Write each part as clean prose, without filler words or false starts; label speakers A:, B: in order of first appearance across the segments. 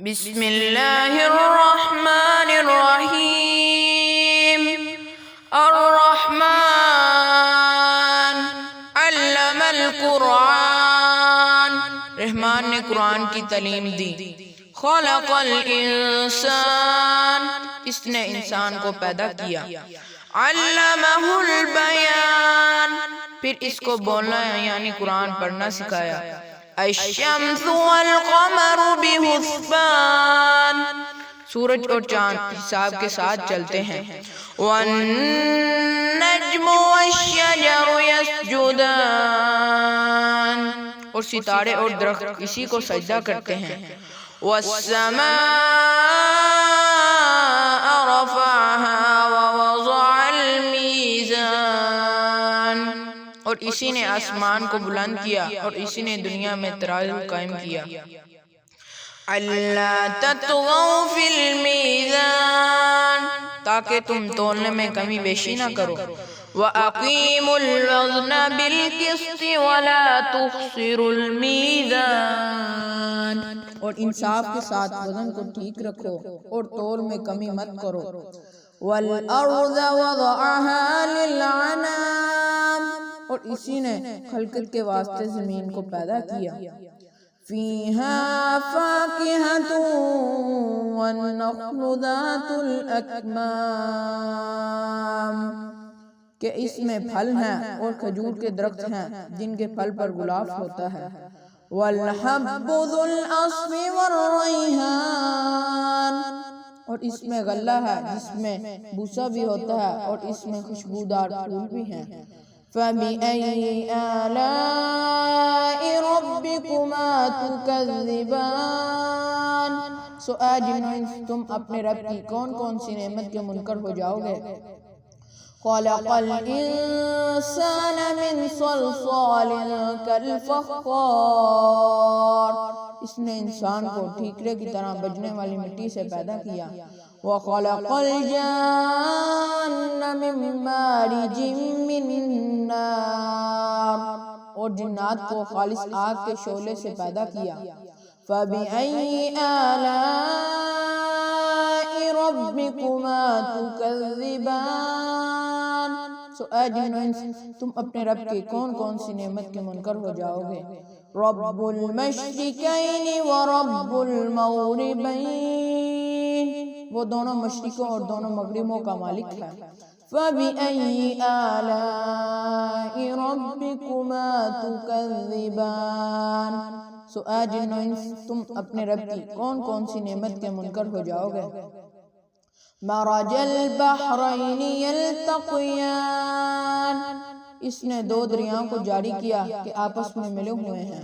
A: بسم اللہ الرحمن الرحیم الرحمن علم القرآن، رحمان نے قرآن کی تعلیم دی۔ خلق الانسان، اس نے انسان کو پیدا کیا۔ علمہ البیان، پھر اس کو بولنا یعنی قرآن پڑھنا سکھایا۔ الشمس والقمر بحسبان، سورج اور چاند حساب کے ساتھ چلتے ہیں۔ والنجم والشجر يسجدان، اور ستارے اور درخت اسی کو سجدہ کرتے ہیں۔ والسماء رفعها ووضع الميزان، اور اسی نے آسمان کو بلند کیا اور اسی نے دنیا میں ترازو قائم کیا۔ اللہ تطغوا فی المیزان، تاکہ تم تولنے میں کمی بیشی نہ کرو۔ وَأَقِيمُوا الْوَزْنَ بِالْقِسْطِ وَلَا تُخْسِرُوا الْمِيزَانَ، اور انصاف کے ساتھ وزن کو ٹھیک رکھو اور تول میں کمی مت کرو۔ وَالْأَرْضَ وَضَعَهَا لِلْأَنَامِ، اور اسی نے خلقت کے واسطے زمین کو پیدا کیا۔ فِيهَا فَاكِهَةٌ وَالنَّخْلُ ذَاتُ الْأَكْمَامِ، کہ اس میں پھل ہیں اور کھجور کے درخت ہیں جن کے پھل پر غلاف ہوتا ہے۔ وَالْحَبُّ ذُو الْعَصْفِ وَالرَّيْحَانِ، اور اس میں غلہ ہے جس میں بوسا بھی ہوتا ہے اور اس میں خوشبودار پھول بھی ہیں۔ فَبِأَيِّ آلَاءِ رَبِّكُمَا تُكَذِّبَانِ، سو اے جن و انس تم اپنے رب کی کون کون سی نعمت کے منکر ہو جاؤ گے۔ خَلَقَ الْإِنسَانَ مِنْ صَلْصَالٍ كَالْفَخَّارِ، اس نے انسان کو ٹھیکرے کی طرح بجنے والی مٹی سے پیدا کیا۔ وَخَلَقَ الْجَانَّ مِن مَارِجٍ مِّن نَّارٍ، اور جنات کو خالص آگ کے شعلے سے پیدا کیا۔ فَبِأَيِّ آلَاءِ رَبِّكُمَا تُكَذِّبَانِ، سو اے جن و انس تم اپنے رب کی کون کون سی نعمت کے منکر ہو جاؤ گے۔ رب المشرقین ورب المغربین، وہ دونوں مشرقوں اور دونوں مغربوں کا مالک ہے۔ فَبِأَيِّ آلَاءِ رَبِّكُمَا تُكَذِّبَانِ، سو اے جن و انس تم اپنے رب کی کون کون سی نعمت کے منکر ہو جاؤ گے۔ مَرَجَ الْبَحْرَيْنِ يَلْتَقِيَانِ، اس نے دو دریاؤں کو جاری کیا کہ آپس میں ملے ہوئے ہیں۔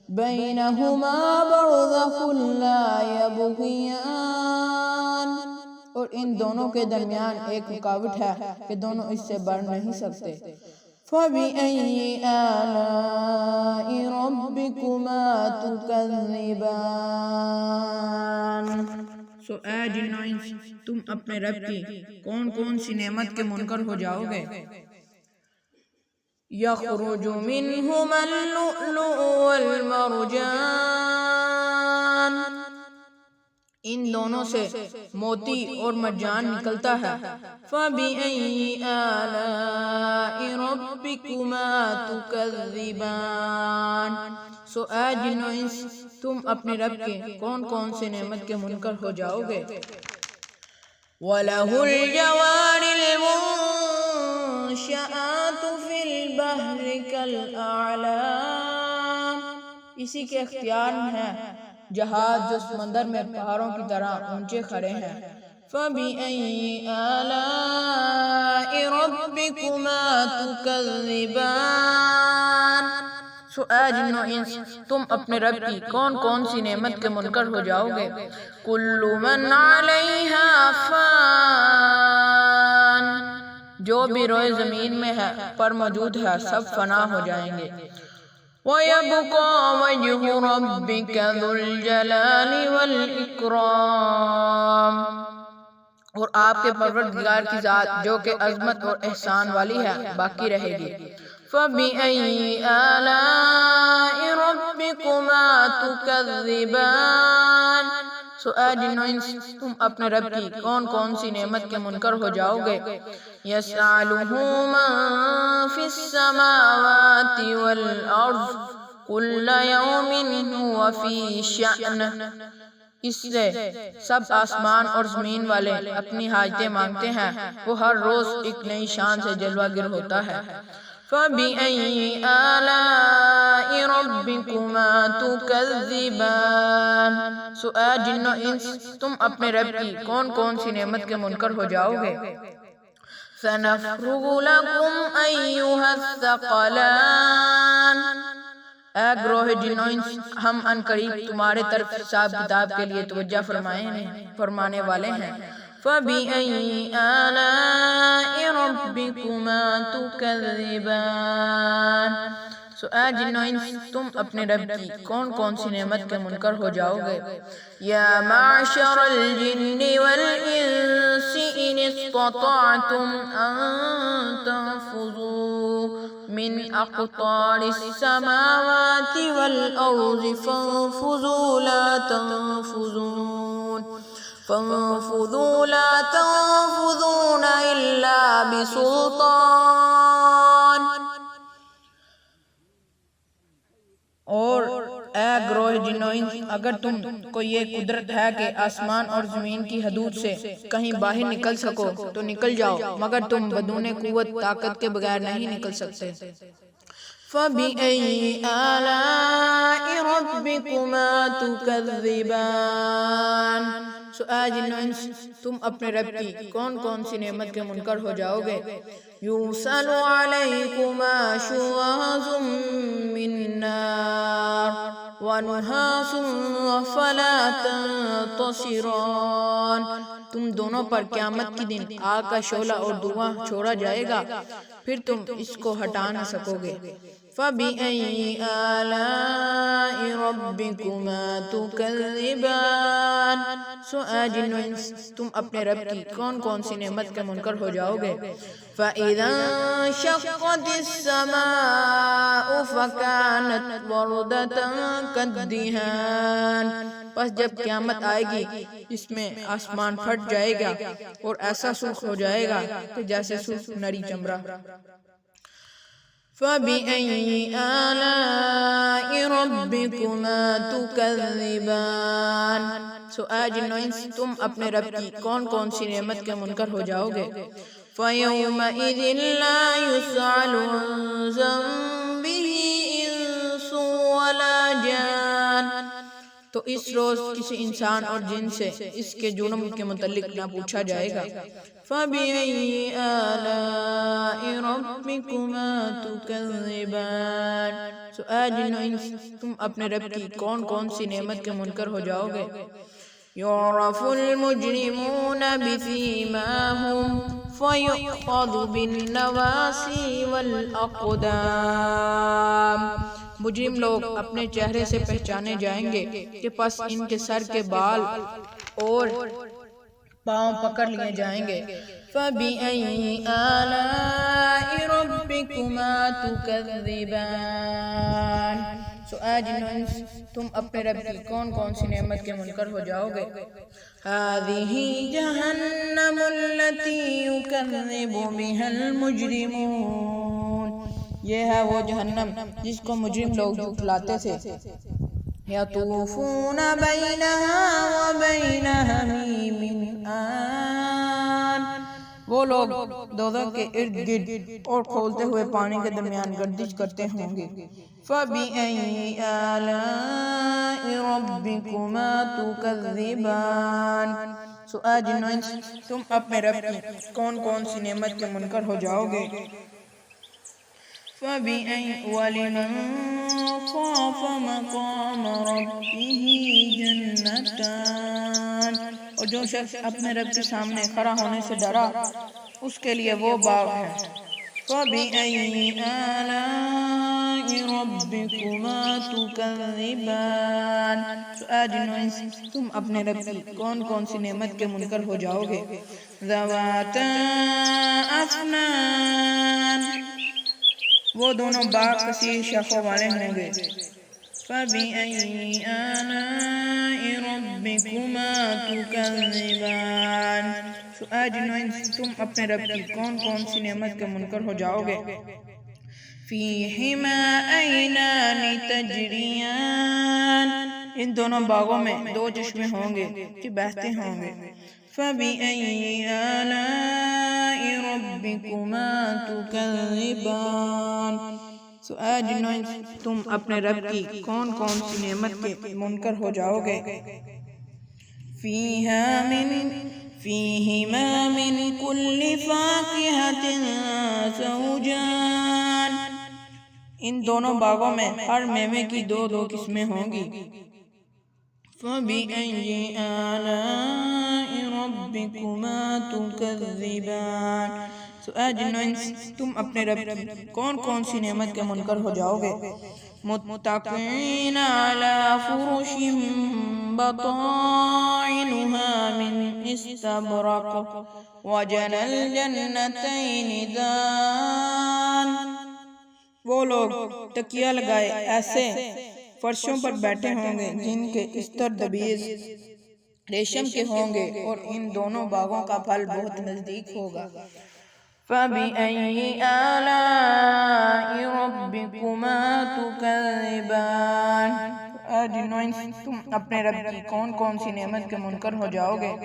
A: بَيْنَهُمَا بَرْزَخٌ لَا يَبْغِيَانِ، اور ان دونوں کے درمیان ایک رکاوٹ ہے کہ دونوں اس سے بڑھ نہیں سکتے۔ فَبِأَيِّ آلَاءِ رَبِّكُمَا تُكَذِّبَانِ، سو اے جن و انس تم اپنے رب کی کون کون سی نعمت کے منکر ہو جاؤ گے۔ یخرج منہما اللؤلؤ والمرجان، ان دونوں سے موتی اور مرجان نکلتا ہے۔ فَبِأَيِّ آلَاءِ رَبِّكُمَا تُكَذِّبَانِ، سو اے جن و انس تم اپنے رب کے کون کون سے نعمت کے منکر ہو جاؤ گے۔ وَلَهُ الْجَوَارِ الْمُنشَآتُ فِي الْبَحْرِ كَالْأَعْلَامِ، اسی کے اختیار میں ہے جہاز جو سمندر میں پہاڑوں کی طرح اونچے کھڑے ہیں۔ فَبِأَيِّ آلَاءِ رَبِّكُمَا تُكَذِّبَانِ، سو اے جن و انس تم اپنے رب کی کون کون سی نعمت کے منکر ہو جاؤ گے۔ کُلُّ مَنْ عَلَيْهَا فَانٍ، جو بھی روئے زمین میں ہے پر موجود ہے سب فنا ہو جائیں گے۔ وَيَبْقَى وَجْهُ رَبِّكَ ذُو الْجَلَالِ وَالْإِكْرَامِ، اور آپ کے پروردگار کی ذات جو کہ عظمت اور احسان والی ہے باقی رہے گی۔ فَبِأَيِّ آلَاءِ رَبِّكُمَا تُكَذِّبَانِ، سو اے جن و انس تم اپنے رب کی کون کون سی نعمت کے منکر ہو جاؤ گے. یسألہ من فی السماوات والارض کل یوم هو فی شأن. اس سے سب آسمان اور زمین والے اپنی حاجتیں مانگتے ہیں، وہ ہر روز ایک نئی شان سے جلوہ گر ہوتا ہے. فَبِأَيِّ آلَاءِ رَبِّكُمَا تُكَذِّبَانِ. سو اے جن و انس تم اپنے رب کی کون کون سی نعمت کے منکر ہو جاؤ گے. سَنَفْرُغُ لَكُمْ أَيُّهَا الثَّقَلَانِ. اے گروہ جن و انس ہم ان قریب تمہارے طرف حساب کتاب کے لیے توجہ فرمانے والے ہیں. فَبِأَيِّ آلَاءِ رَبِّكُمَا تُكَذِّبَانِ. سو اے جن و انس تم اپنے رب کی کون کون سی نعمت کے منکر ہو جاؤ گے. یا معشر الجن والانس ان استطعتم ان تنفذوا من اقطار السماوات والارض فانفذوا لا تنفذون الا بسلطان. اور اے گروہ جن و انس اگر تم کو یہ قدرت ہے کہ آسمان اور زمین کی حدود سے کہیں باہر نکل سکو تو نکل جاؤ، مگر تم بدون قوت طاقت کے بغیر نہیں نکل سکتے. فَبِأَيِّ آلَاءِ رَبِّكُمَا تُكَذِّبَانِ. سو اے جن و انس تم اپنے رب کی کون کون سی نعمت کے منکر ہو جاؤ گے. یُرْسَلُ عَلَيْكُمَا شُوَاظٌ مِّن نَّارٍ وَنُحَاسٌ فَلَا تَنتَصِرَانِ. تم دونوں پر قیامت کے دن آگ کا شعلہ اور دھواں چھوڑا جائے گا، پھر تم اس کو ہٹا نہ سکو گے. فَبِأَيِّ آلَاءِ رَبِّكُمَا تُكَذِّبَانِ. سو اے جن و انس تم اپنے رب کی کون کون سی نعمت کے منکر ہو جاؤ گے. فَإِذَا انشَقَّتِ السَّمَاءُ فَكَانَتْ وَرْدَةً كَالدِّهَانِ. پس جب قیامت آئے گی اس میں آسمان پھٹ جائے گا اور ایسا سرخ ہو جائے گا کہ جیسے سرخ نری چمڑا. فَبِأَيِّ آلَاءِ رَبِّكُمَا تُكَذِّبَانِ. سو اے جن و انس تم اپنے رب کی کون کون سی نعمت کے منکر ہو جاؤ گے. فَيَوْمَئِذٍ لَا يُسْأَلُ عَنْ ذَنبِهِ إِنسٌ وَلَا جَانٌ. تو اس روز کسی انسان اور جن سے اس کے جرم کے متعلق نہ پوچھا جائے گا. فَبِأَيِّ آلَاءِ رَبِّكُمَا تُكَذِّبَانِ. سو اے جن و انس تم اپنے رب کی کون کون سی نعمت کے منکر ہو جاؤ گے. يُعْرَفُ الْمُجْرِمُونَ بِسِيمَاهُمْ فَيُؤْخَذُ بِالنَّوَاصِي وَالْأَقْدَامِ. مجرم لوگ اپنے چہرے سے پہچانے جائیں گے کہ پس ان کے سر کے بال اور پاؤں پکڑ لیے جائیں گے. فَبِأَيِّ آلَاءِ رَبِّكُمَا تُكَذِّبَانِ. سو اے جن و انس تم اپنے رب کی کون کون سی نعمت کے منکر ہو جاؤ گے. هَذِهِ جَهَنَّمُ الَّتِي يُكَذِّبُ بِهَا الْمُجْرِمُونَ. یہ ہے وہ جہنم جس کو مجرم لوگ جھٹلاتے تھے. يَطُوفُونَ بَيْنَهَا وَبَيْنَ حَمِيمٍ آنٍ. وہ لوگ دوزخ کے ارد گرد اور کھولتے ہوئے پانی کے درمیان گردش کرتے ہوں گے. فَبِأَيِّ آلَاءِ رَبِّكُمَا تُكَذِّبَانِ. سو اے جن و انس تم اپنے رب کی کون کون سی نعمت کے منکر ہو جاؤ گے. وَلِمَنْ خَافَ مَقَامَ رَبِّهِ جَنَّتَانِ. اور جو شخص اپنے رب کے سامنے کھڑا ہونے سے ڈرا اس کے لیے وہ باغ ہے. فَبِأَيِّ آلَاءِ رَبِّكُمَا تُكَذِّبَانِ. سو اے جن و انس تم اپنے رب کی کون کون سی نعمت کے منکر ہو جاؤ گے. ذَوَاتَا أَفْنَانٍ. وہ دونوں باغ کثیر شاخوں والے ہوں گے. فَبِأَيِّ آلَاءِ رَبِّكُمَا تکذبان. اے جنوں انس تم اپنے رب کی کون کون سی نعمت کے منکر ہو جاؤ گے. فیہما عینان تجریان. ان دونوں باغوں میں دو چشمے ہوں گے کہ بہتے ہوں گے. فَبِأَيِّ آلَاءِ رَبِّكُمَا تُكَذِّبَانِ. اے جنوں انس تم اپنے رب کی کون کون سی نعمت کے منکر ہو جاؤ گے. فِيهِمَا مِن كُلِّ فَاكِهَةٍ زَوْجَانِ. ان دونوں باغوں میں ہر میوے کی دو دو قسمیں ہوں گی. فَبِأَيِّ آلَاءِ رَبِّكُمَا تُكَذِّبَانِ. اے جنوں انس تم اپنے رب کی کون کون سی نعمت کے منکر ہو جاؤ گے. متکئین علی فرش بطائنها من استبرق وجنى الجنتین دان. وہ لوگ تکیہ لگائے ایسے فرشوں پر بیٹھے ہوں گے جن کے استر دبیز ریشم کے ہوں گے اور ان دونوں باغوں کا پھل بہت نزدیک ہوگا. فَبِأَيِّ آلَاءِ رَبِّكُمَا تُكَذِّبَانِ. اے جنوں انس تم اپنے رب کی کون کون سی نعمت کے منکر ہو جاؤ گے.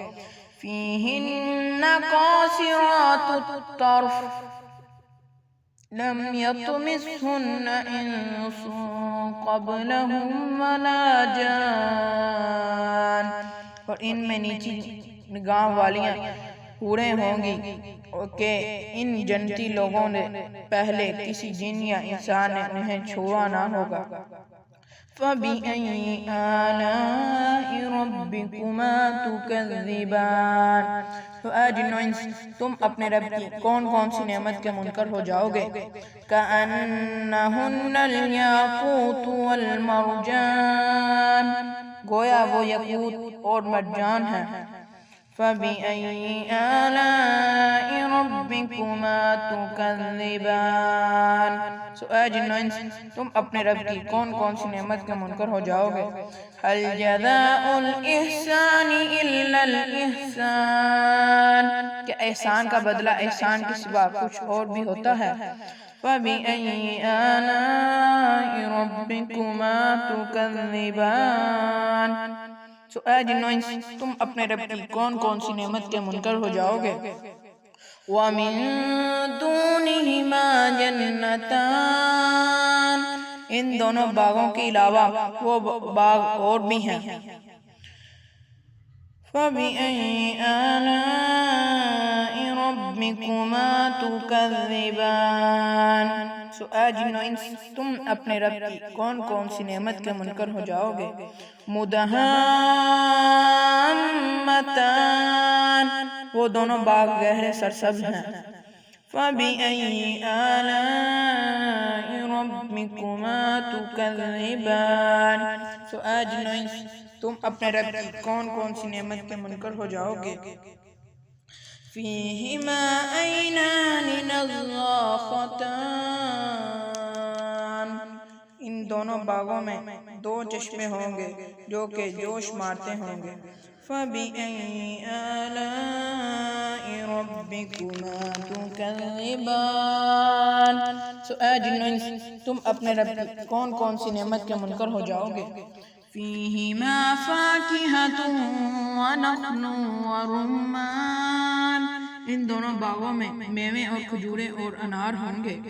A: فِيهِنَّ قَاصِرَاتُ الطَّرْفِ لَمْ يَطْمِثْهُنَّ إِنسٌ قَبْلَهُمْ وَلَا جَانٌ. اور ان میں نیچی نگاہ والیاں حوریں ہوں گی کہ ان جنتی لوگوں نے پہلے کسی جن یا انسان نے انہیں چھوا نہ ہوگا. فَبِأَيِّ آلَاءِ رَبِّكُمَا تُكَذِّبَانِ. اے جنوں انس تم اپنے رب کی کون کون سی نعمت کے منکر ہو جاؤ گے. كَأَنَّهُنَّ الْيَاقُوتُ وَالْمَرْجَانُ. گویا وہ یاقوت اور مرجان ہیں. فَبِأَيِّ آلَاءِ رَبِّكُمَا تُكَذِّبَانِ. اے جنوں انس تم اپنے رب کی کون کون سی نعمت کے منکر ہو جاؤ گے. هَلْ جَزَاءُ الْإِحْسَانِ إِلَّا الْإِحْسَانُ. کہ احسان کا بدلہ احسان کے سوا کچھ اور بھی ہوتا ہے. فَبِأَيِّ آلَاءِ رَبِّكُمَا تُكَذِّبَانِ. اے جنوں انس تم اپنے رب کی کون کون سی نعمت کے منکر ہو جاؤ گے. وَمِن دُونِهِمَا جَنَّتَانِ. ان دونوں باغوں کے علاوہ وہ باغ اور بھی ہیں. فَبِأَيِّ آلَاءِ رَبِّكُمَا تُكَذِّبَانِ. اے جنوں انس تم اپنے رب کی کون کون سی نعمت کے منکر ہو جاؤ گے. مُدْحَامَّتَانِ. وہ دونوں باغ گہرے سرسبز ہیں. فَبِأَيِّ آلَاءِ رَبِّكُمَا تُكَذِّبَانِ. اے جنوں انس تم اپنے رب کی کون کون سی نعمت کے منکر ہو جاؤ گے. فِيهِمَا عَيْنَانِ نَضَّاخَتَانِ. ان دونوں باغوں میں دو چشمے ہوں گے جو کہ جوش مارتے ہوں گے. فَبِأَيِّ آلَاءِ رَبِّكُمَا تُكَذِّبَانِ. اے جنوں انس تم اپنے رب کی کون کون سی نعمت کے منکر ہو جاؤ گے. فِيهِمَا فَاكِهَةٌ وَنَخْلٌ وَرُمَّانٌ. ان دونوں باغوں میں میوے اور کھجورے اور انار ہوں گے.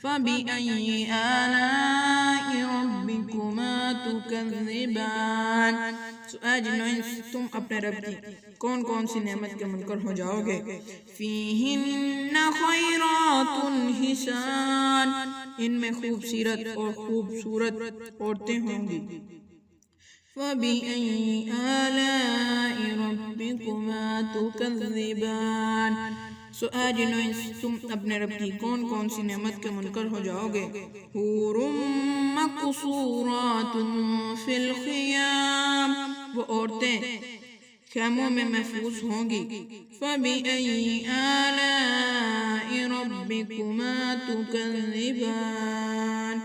A: فَبِأَيِّ آلَاءِ رَبِّكُمَا تُكَذِّبَانِ. اے جنوں انس تم اپنے رب کی کون کون سی نعمت کے منکر ہو جاؤ گے. فِيهِنَّ خَيْرَاتٌ حِسَانٌ. ان میں خوبصورت اور خوبصورت عورتیں ہوں گی. فَبِأَيِّ آلَاءِ رَبِّكُمَا تُكَذِّبَانِ. اے جنوں انس تم اپنے رب کی کون کون سی نعمت کے منکر ہو جاؤ گے. حور مقصورات فی الخیام. وہ عورتیں خیموں میں محفوظ ہوں گی. فَبِأَيِّ آلَاءِ رَبِّكُمَا تُكَذِّبَانِ.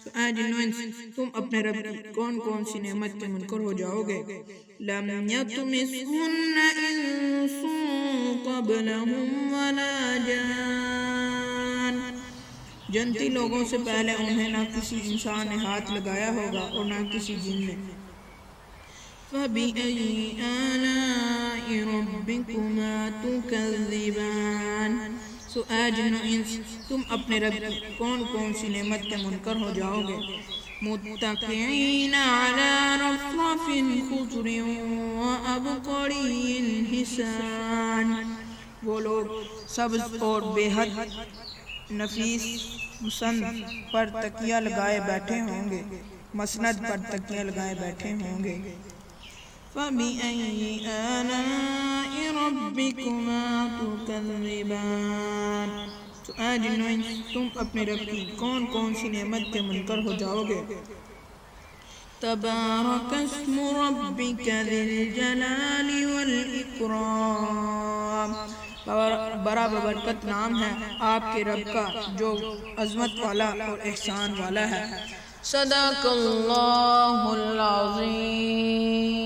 A: اے جنو انس تم اپنے رب کی کون کون سی نعمت کے منکر ہو جاؤ گے لم یطمثہن انس قبلہم ولا جان جنتی لوگوں سے پہلے انہیں نہ کسی انسان نے ہاتھ لگایا ہوگا اور نہ کسی جن نے فَبِأَيِّ آلَاءِ رَبِّكُمَا تُكَذِّبَانِ سو اے جن و انس تم اپنے رب کی کون کون سی نعمت کے منکر ہو جاؤ گے متکئین علی رفرف خضر وابقری حسان وہ لوگ سبز اور بے حد نفیس مسند پر تکیہ لگائے بیٹھے ہوں گے مسند پر تکیہ لگائے بیٹھے ہوں گے فَبِأَيِّ آلَاءِ رَبِّكُمَا تُكَذِّبَانِ تو اے جنو انس تم اپنے رب کی کون کون سی نعمت کے منکر ہو جاؤ گے تبارک اسم ربک ذی الجلال والاکرام بڑا ببرکت نام ہے آپ کے رب کا جو عظمت والا اور احسان والا ہے صدق اللہ العظیم